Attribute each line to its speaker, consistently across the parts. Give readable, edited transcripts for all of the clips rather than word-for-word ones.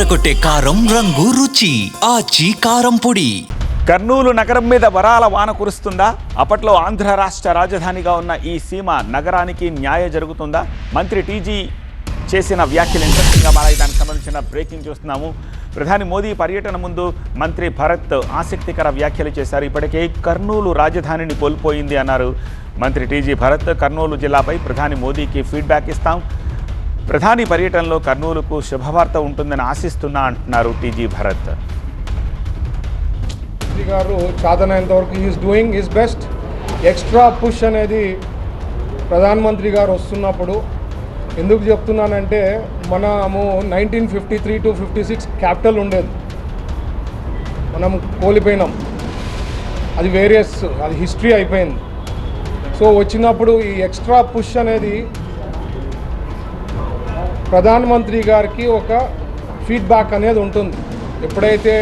Speaker 1: అదరకొట్టే కారం రంగు రుచి ఆచి కారం పొడి.
Speaker 2: కర్నూలు నగరం మీద వరాల వాన కురుస్తుందా? అప్పట్లో ఆంధ్ర రాష్ట్ర రాజధానిగా ఉన్న ఈ సీమ నగరానికి న్యాయ జరుగుతుందా? మంత్రి టీజీ చేసిన వ్యాఖ్యలు ఇంట్రెస్టింగ్గా మారాయి. దానికి సంబంధించిన బ్రేకింగ్ చూస్తున్నాము. ప్రధాని మోదీ పర్యటన ముందు మంత్రి భరత్ ఆసక్తికర వ్యాఖ్యలు చేశారు. ఇప్పటికే కర్నూలు రాజధానిని కోల్పోయింది అన్నారు మంత్రి టీజీ భరత్. కర్నూలు జిల్లాపై ప్రధాని మోదీకి ఫీడ్బ్యాక్ ఇస్తాం. ప్రధాని పర్యటనలో కర్నూలుకు శుభవార్త ఉంటుందని ఆశిస్తున్నా అంటున్నారు టీజీ భరత్.
Speaker 3: గారు చాదనంత వరకు is doing his best. Extra push అనేది ప్రధానమంత్రి గారు వస్తున్నప్పుడు ఎందుకు చెప్తున్నానంటే, మనము 1953 to 56 క్యాపిటల్ ఉండేది, మనం కోల్పోయినాం. అది అది హిస్టరీ అయిపోయింది. సో వచ్చినప్పుడు ఈ ఎక్స్ట్రా పుష్ అనేది ప్రధానమంత్రి గారికి ఒక ఫీడ్బ్యాక్ అనేది ఉంటుంది. ఎప్పుడైతే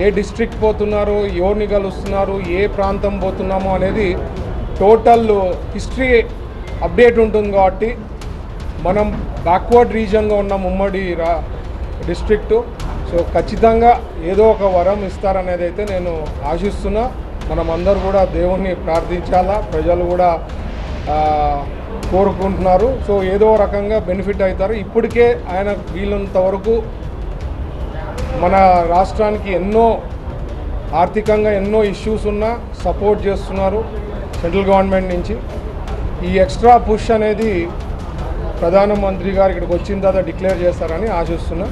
Speaker 3: ఏ డిస్ట్రిక్ట్ పోతున్నారో, ఎవరిని కలుస్తున్నారు, ఏ ప్రాంతం పోతున్నామో అనేది టోటల్ హిస్టరీ అప్డేట్ ఉంటుంది. కాబట్టి మనం బ్యాక్వర్డ్ రీజన్గా ఉన్నాం ఉమ్మడి డిస్ట్రిక్టు. సో ఖచ్చితంగా ఏదో ఒక వరం ఇస్తారనేది అయితే నేను ఆశిస్తున్నా. మనమందరూ కూడా దేవుణ్ణి ప్రార్థించాలా, ప్రజలు కూడా కోరుకుంటున్నారు. సో ఏదో రకంగా బెనిఫిట్ అవుతారు. ఇప్పటికే ఆయన వీళ్ళంత వరకు మన రాష్ట్రానికి ఎన్నో ఆర్థికంగా ఎన్నో ఇష్యూస్ ఉన్నా సపోర్ట్ చేస్తున్నారు సెంట్రల్ గవర్నమెంట్ నుంచి. ఈ ఎక్స్ట్రా పుష్ అనేది ప్రధానమంత్రి గారు ఇక్కడికి వచ్చిన తర్వాత డిక్లేర్ చేస్తారని ఆశిస్తున్నా.